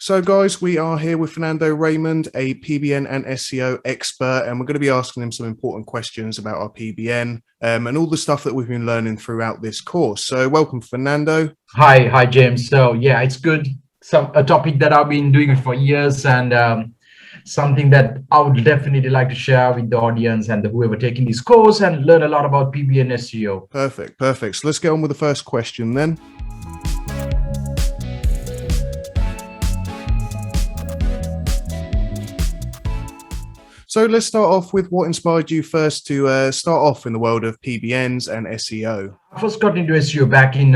So guys, we are here with Fernando Raymond, a PBN and SEO expert, and we're going to be asking him some important questions about our PBN and all the stuff that we've been learning throughout this course. So welcome, Fernando. Hi, James. So yeah, it's good. A topic that I've been doing for years, and something that I would definitely like to share with the audience and whoever taking this course and learn a lot about PBN SEO. Perfect. So let's get on with the first question then. So let's start off with what inspired you first to start off in the world of PBNs and SEO. I first got into SEO back in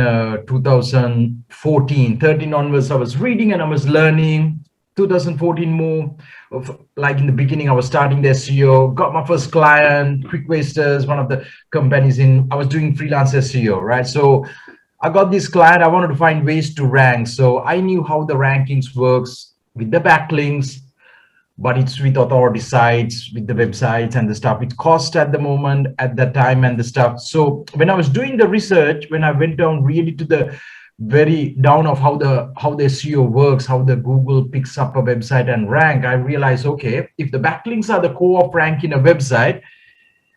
2014, 13 onwards. I was reading and I was learning. 2014 more of, like in the beginning, I was starting the SEO, got my first client, Quick Wasters, one of the companies I was doing freelance SEO, right? So I got this client, I wanted to find ways to rank. So I knew how the rankings works with the backlinks, but it's with authority sites, with the websites and the stuff. It cost at the moment, at that time and the stuff. So when I was doing the research, when I went down really to the very down of how the SEO works, how the Google picks up a website and rank, I realized, okay, if the backlinks are the core of ranking a website,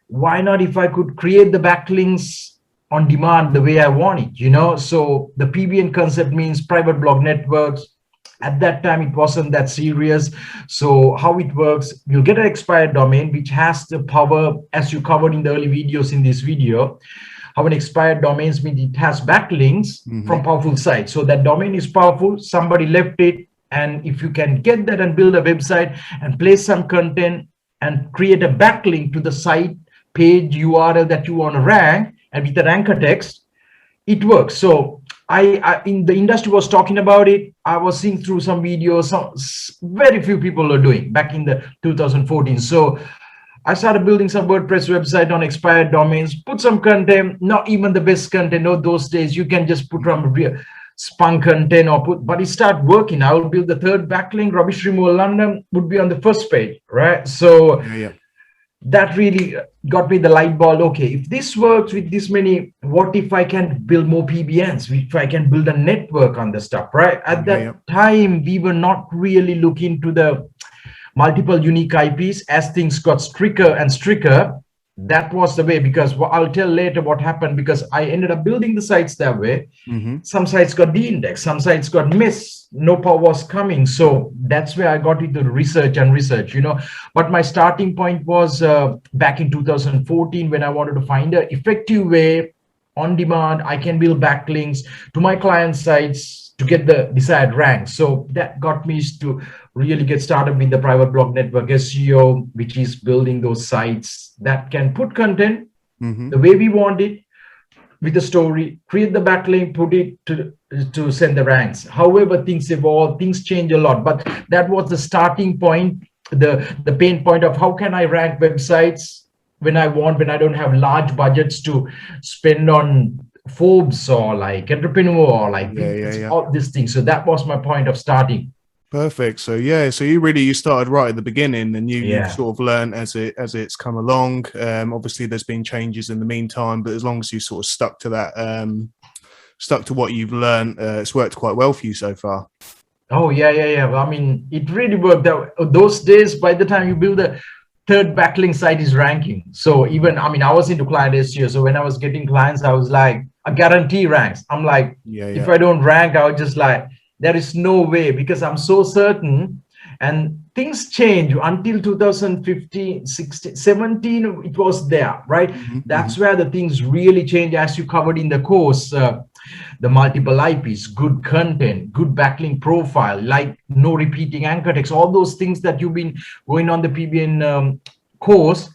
why not if I could create the backlinks on demand the way I want it, you know? So the PBN concept means private blog networks. At that time, it wasn't that serious. So how it works, you'll get an expired domain, which has the power, as you covered in the early videos in this video, how an expired domain means it has backlinks from powerful sites. So that domain is powerful, somebody left it. And if you can get that and build a website and place some content and create a backlink to the site page URL that you want to rank, and with the anchor text, it works. So I in the industry was talking about it. I was seeing through some videos, very few people are doing back in the 2014. So I started building some WordPress website on expired domains, put some content, not even the best content. No, those days you can just put from spunk content but it started working. I will build the third backlink, rubbish removal London would be on the first page, right? So that really got me the light bulb. Okay, if this works with this many, what if I can build more PBNs? If I can build a network on the stuff, right? At that time, we were not really looking to the multiple unique IPs. As things got stricter and stricter, that was the way, because I'll tell later what happened, because I ended up building the sites that way. Some sites got de-indexed, some sites got missed, no power was coming. So that's where I got into research, you know. But my starting point was back in 2014, when I wanted to find an effective way on demand I can build backlinks to my client sites to get the desired rank. So that got me to really get started with the private blog network SEO, which is building those sites that can put content the way we want it, with the story, create the backlink, put it to send the ranks. However, things evolve, things change a lot, but that was the starting point, the pain point of how can I rank websites when I don't have large budgets to spend on Forbes or like entrepreneur or like all these things. So that was my point of starting. Perfect. So you started right at the beginning, and you've sort of learned as it's come along. Obviously there's been changes in the meantime, but as long as you sort of stuck to that, stuck to what you've learned, it's worked quite well for you so far. Oh yeah. I mean, it really worked out. Those days, by the time you build a third backlink site is ranking. So even, I mean, I was into client SEO. So when I was getting clients, I was like, I guarantee ranks. I'm like, if I don't rank, I was just like, there is no way, because I'm so certain. And things change until 2015, 16, 17, it was there, right? That's where the things really change, as you covered in the course. The multiple IPs, good content, good backlink profile, like no repeating anchor text, all those things that you've been going on the PBN course,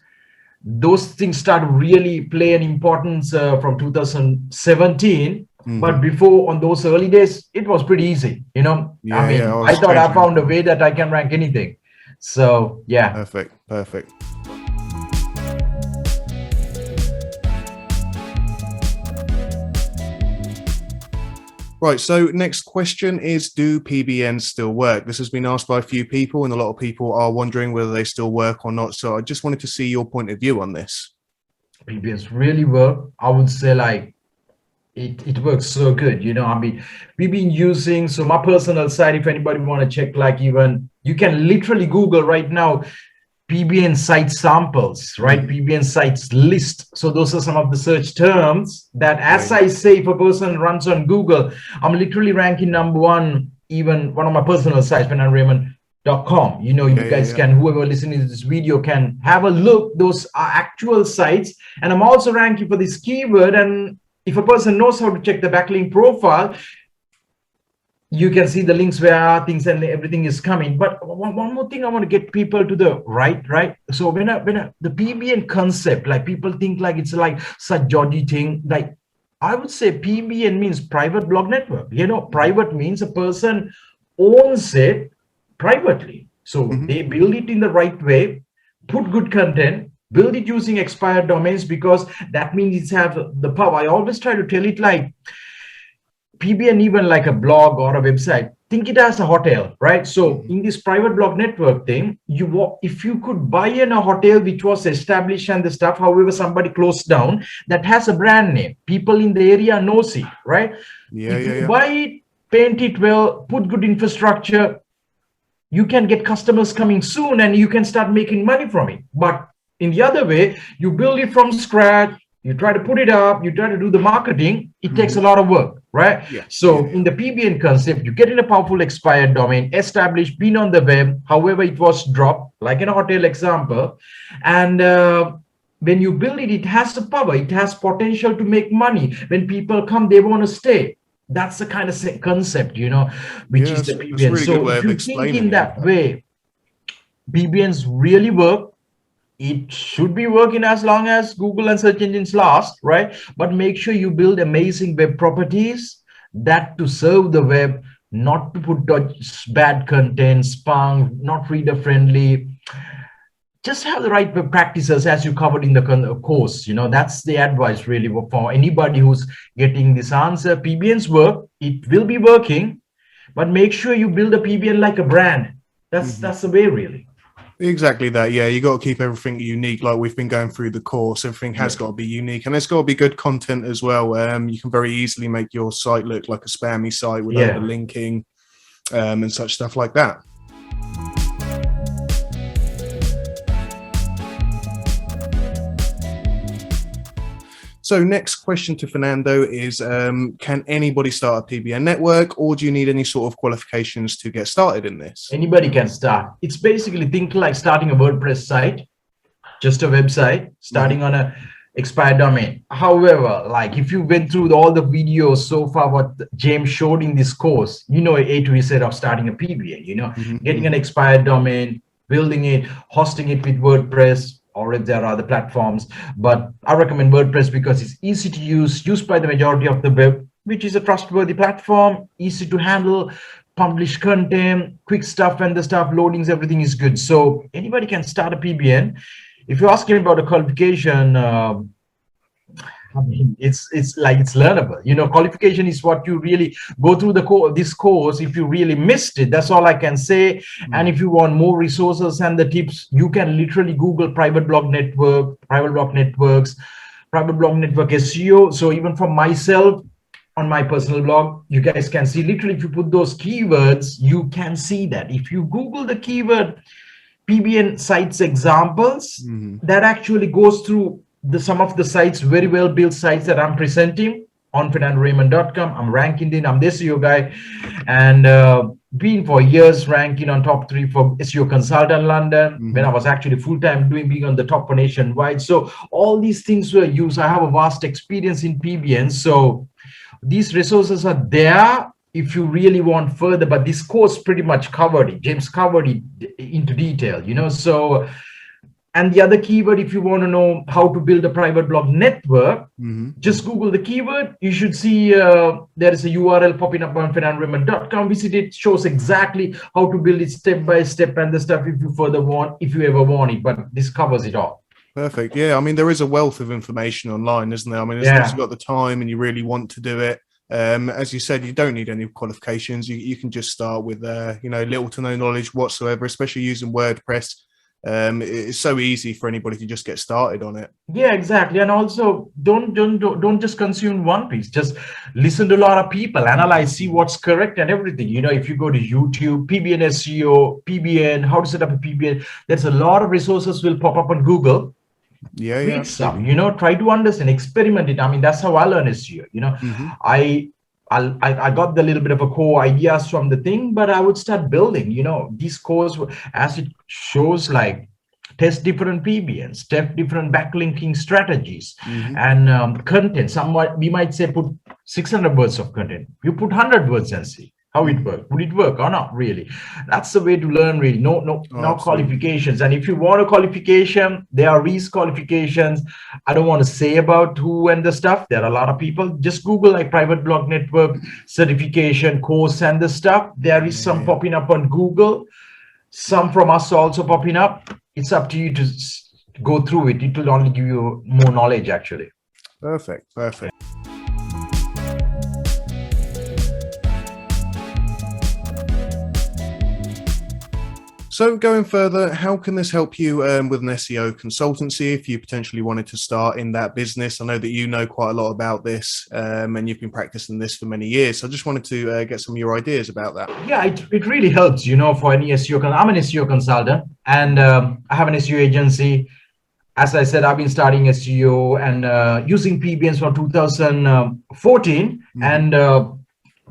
those things start really play an importance from 2017. But before, on those early days, it was pretty easy, you know. I thought I found a way that I can rank anything. So yeah. Perfect. Right, so next question is, do PBNs still work? This has been asked by a few people, and a lot of people are wondering whether they still work or not. So I just wanted to see your point of view on this. PBNs really work. I would say like it works so good. You know, I mean, we've been using, so my personal site, if anybody want to check, like even you can literally Google right now PBN site samples, right? PBN sites list. So those are some of the search terms that, as I say, if a person runs on Google, I'm literally ranking #1, even one of my personal sites, FernandoRaymond.com. You know, you guys can, whoever listening to this video can have a look. Those are actual sites. And I'm also ranking for this keyword. And if a person knows how to check the backlink profile, you can see the links where things and everything is coming. But one more thing I want to get people to the right. So when the PBN concept, like people think like it's like such dodgy thing. Like I would say PBN means private blog network. You know, private means a person owns it privately. So they build it in the right way, put good content, build it using expired domains, because that means it's have the power. I always try to tell it like PBN, even like a blog or a website, think it as a hotel, right? So in this private blog network thing, if you could buy in a hotel which was established and the stuff, however, somebody closed down, that has a brand name, people in the area knows it, right? If you buy it, paint it well, put good infrastructure, you can get customers coming soon and you can start making money from it. But in the other way, you build it from scratch, you try to put it up, you try to do the marketing, it takes a lot of work, right? In the PBN concept, you get in a powerful expired domain, established, been on the web, however it was dropped, like in a hotel example. And when you build it, it has the power, it has potential to make money. When people come, they want to stay. That's the kind of concept, you know, which is the PBN. Really, so if you think in that way, PBNs really work. It should be working as long as Google and search engines last, right? But make sure you build amazing web properties that to serve the web, not to put bad content, spam, not reader friendly. Just have the right web practices as you covered in the course. You know, that's the advice really for anybody who's getting this answer. PBNs work, it will be working, but make sure you build a PBN like a brand. That's the way really. Exactly that. Yeah, you got to keep everything unique. Like we've been going through the course, everything has got to be unique, and it's got to be good content as well. You can very easily make your site look like a spammy site with overlinking and such stuff like that. So next question to Fernando is, can anybody start a PBN network, or do you need any sort of qualifications to get started in this? Anybody can start. It's basically think like starting a WordPress site, just a website, starting on a expired domain. However, like if you went through all the videos so far, what James showed in this course, you know, A to Z of starting a PBN, you know, getting an expired domain, building it, hosting it with WordPress, or if there are other platforms. But I recommend WordPress because it's easy to use, used by the majority of the web, which is a trustworthy platform, easy to handle, publish content, quick stuff, and the stuff loadings, everything is good. So anybody can start a PBN. If you're asking about a qualification, I mean, it's learnable. You know, qualification is what you really go through this course. If you really missed it, that's all I can say. And if you want more resources and the tips, you can literally Google private blog network, private blog networks, private blog network SEO. So even for myself, on my personal blog, you guys can see literally if you put those keywords, you can see that. If you Google the keyword PBN sites examples, that actually goes through some of the sites, very well built sites that I'm presenting on FernandoRaymond.com. I'm ranking in, I'm the SEO guy, and been for years ranking on top 3 for SEO consultant London, when I was actually full-time being on the top for nationwide. So all these things were used. I have a vast experience in PBN. So these resources are there if you really want further, but this course pretty much covered it. James covered it into detail, you know. So, and the other keyword, if you want to know how to build a private blog network, just Google the keyword. You should see there is a URL popping up on FernandoRaymond.com. Visit it, shows exactly how to build it step by step and the stuff if you further want, if you ever want it. But this covers it all. Perfect. Yeah, I mean, there is a wealth of information online, isn't there? I mean, as long as you've got the time and you really want to do it, as you said, you don't need any qualifications. You can just start with, you know, little to no knowledge whatsoever, especially using WordPress. It's so easy for anybody to just get started on it. Yeah, exactly. And also don't just consume one piece. Just listen to a lot of people, analyze, see what's correct and everything. You know, if you go to YouTube, PBN SEO, PBN, how to set up a PBN, there's a lot of resources will pop up on Google. Yeah, read some, you know, try to understand, experiment it. I mean, that's how I learn SEO. You know, I got the little bit of a core ideas from the thing, but I would start building, you know, this course as it shows, like test different PBNs, test different backlinking strategies and content. Somewhat we might say put 600 words of content. You put 100 words and see how it works. Would it work or not? Really, that's the way to learn. Really, no qualifications. And if you want a qualification, there are qualifications. I don't want to say about who and the stuff. There are a lot of people. Just Google like private blog network certification course and the stuff. There is some popping up on Google. Some from us also popping up. It's up to you to go through it. It will only give you more knowledge, actually. Perfect. So going further, how can this help you with an SEO consultancy if you potentially wanted to start in that business? I know that you know quite a lot about this and you've been practicing this for many years. So I just wanted to get some of your ideas about that. Yeah, it really helps, you know, for any SEO. I'm an SEO consultant and I have an SEO agency. As I said, I've been starting SEO and using PBNs from 2014 and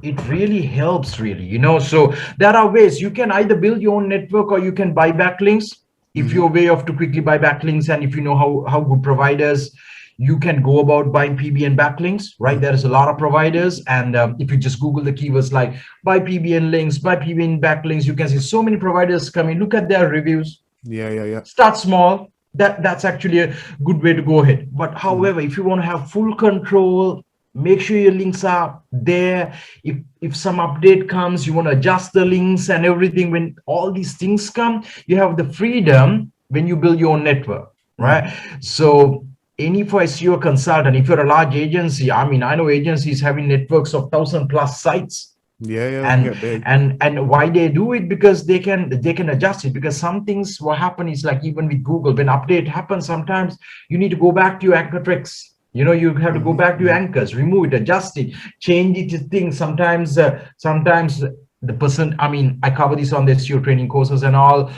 it really helps, really, you know. So there are ways you can either build your own network or you can buy backlinks. If you're way off to quickly buy backlinks, and if you know how good providers, you can go about buying PBN backlinks, right? There is a lot of providers, and if you just Google the keywords like buy PBN links, buy PBN backlinks, you can see so many providers coming. Look at their reviews. Yeah. Start small. That's actually a good way to go ahead. But however, if you want to have full control, make sure your links are there. If some update comes, you want to adjust the links and everything. When all these things come, you have the freedom when you build your own network, right? So for SEO consultant, if you're a large agency, I mean, I know agencies having networks of 1,000+ sites. And why they do it, because they can adjust it, because some things what happen is like, even with Google, when update happens, sometimes you need to go back to your anchor tricks. You know, you have to go back to your anchors, remove it, adjust it, change it to things. Sometimes the person, I mean, I cover this on the SEO training courses and all.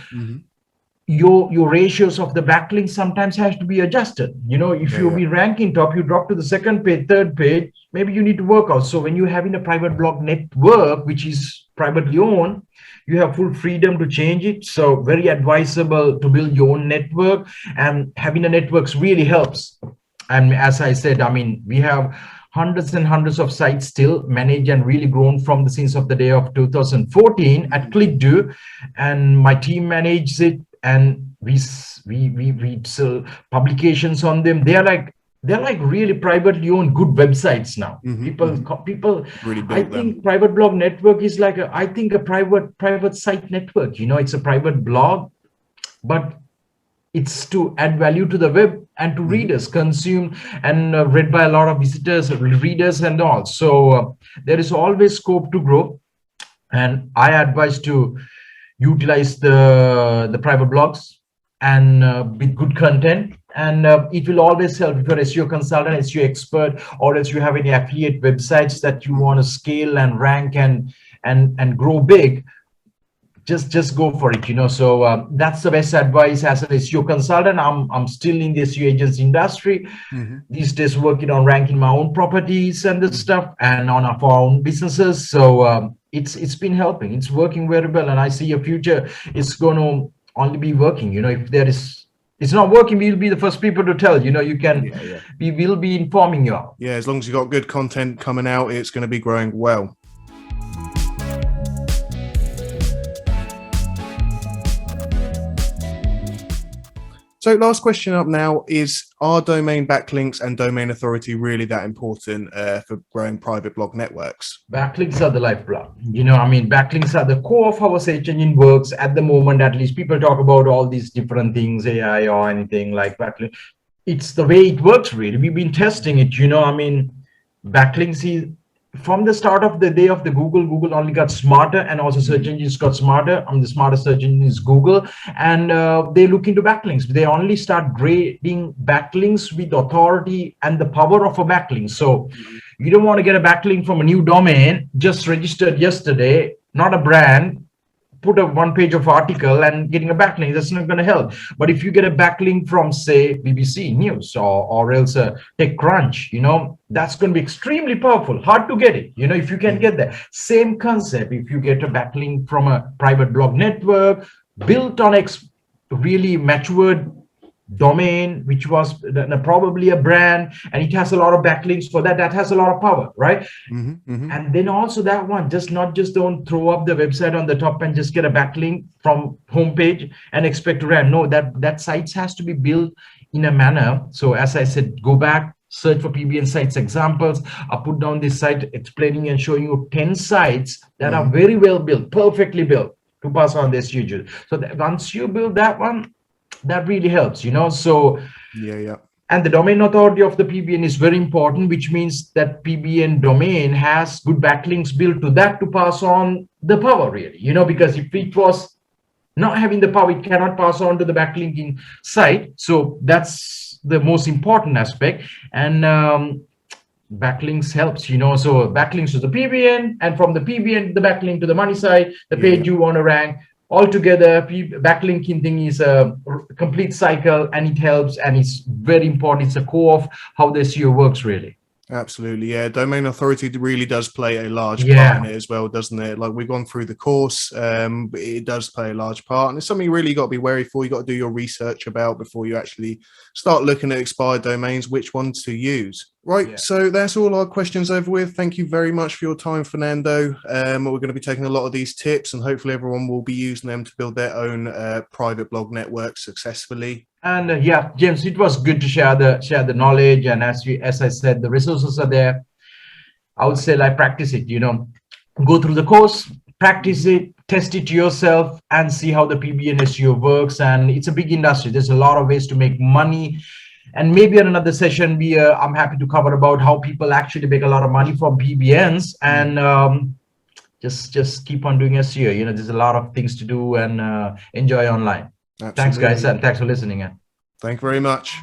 Your ratios of the backlinks sometimes has to be adjusted. You know, if you'll be ranking top, you drop to the second page, third page, maybe you need to work out. So when you're having a private blog network, which is privately owned, you have full freedom to change it. So very advisable to build your own network, and having a network really helps. And as I said, I mean, we have hundreds and hundreds of sites still managed and really grown from the since of the day of 2014 at ClickDo, and my team manages it, and we sell publications on them. They're like really privately owned good websites now. People really, I think private blog network is like a private site network. You know, it's a private blog, but it's to add value to the web and to readers, consume and read by a lot of visitors, readers and all. So there is always scope to grow, and I advise to utilize the private blogs and with good content, and it will always help. If you're an SEO consultant, SEO expert, or else you have any affiliate websites that you want to scale and rank and grow big, just go for it, you know. So that's the best advice as an SEO consultant. I'm still in the SEO agency industry these days, working on ranking my own properties and the stuff, and on our own businesses. So it's been helping. It's working very well, and I see a future. It's going to only be working. You know, if it's not working, we'll be the first people to tell. You know, you can. We will be informing you. Yeah, as long as you've got good content coming out, it's going to be growing well. So last question up now is, are domain backlinks and domain authority really that important for growing private blog networks? Backlinks are the lifeblood. You know, I mean, backlinks are the core of our search engine works at the moment. At least people talk about all these different things, AI or anything like backlink. It's the way it works, really. We've been testing it, you know. I mean, backlinks is from the start of the day of the Google only got smarter, and also search engines got smarter. The smartest search engine is Google, and they look into backlinks. They only start grading backlinks with authority and the power of a backlink. So you don't want to get a backlink from a new domain just registered yesterday, not a brand, put a one page of article and getting a backlink. That's not going to help. But if you get a backlink from, say, BBC News or else TechCrunch, that's going to be extremely powerful. Hard to get it, if you can get that. Same concept, if you get a backlink from a private blog network built on really matured domain, which was probably a brand, and it has a lot of backlinks for that has a lot of power, right? And then also that one, not just don't throw up the website on the top and just get a backlink from homepage and expect to rank. No, that sites has to be built in a manner. So as I said, go back, search for PBN sites examples. I put down this site explaining and showing you 10 sites that are very well built, perfectly built to pass on this usual. So that once you build that one, that really helps, so and the domain authority of the PBN is very important, which means that PBN domain has good backlinks built to that to pass on the power, really, because if it was not having the power, it cannot pass on to the backlinking site. So that's the most important aspect. And backlinks helps, so backlinks to the PBN, and from the PBN, the backlink to the money site, the page you want to rank. Altogether, backlinking thing is a complete cycle, and it helps, and it's very important. It's a core of how the SEO works, really. Absolutely, yeah. Domain authority really does play a large part in it as well, doesn't it? Like, we've gone through the course, but it does play a large part, and it's something you really got to be wary for. You got to do your research about before you actually start looking at expired domains, which ones to use. Right, so that's all our questions over with. Thank you very much for your time, Fernando. We're going to be taking a lot of these tips, and hopefully everyone will be using them to build their own private blog network successfully. And James, it was good to share the knowledge. And as I said, the resources are there. I would say, like, practice it. Go through the course, practice it, test it yourself, and see how the PBN SEO works. And it's a big industry. There's a lot of ways to make money. And maybe in another session, I'm happy to cover about how people actually make a lot of money from PBNs, and just keep on doing SEO. There's a lot of things to do, and enjoy online. Absolutely. Thanks, guys, and thanks for listening. Thank you very much.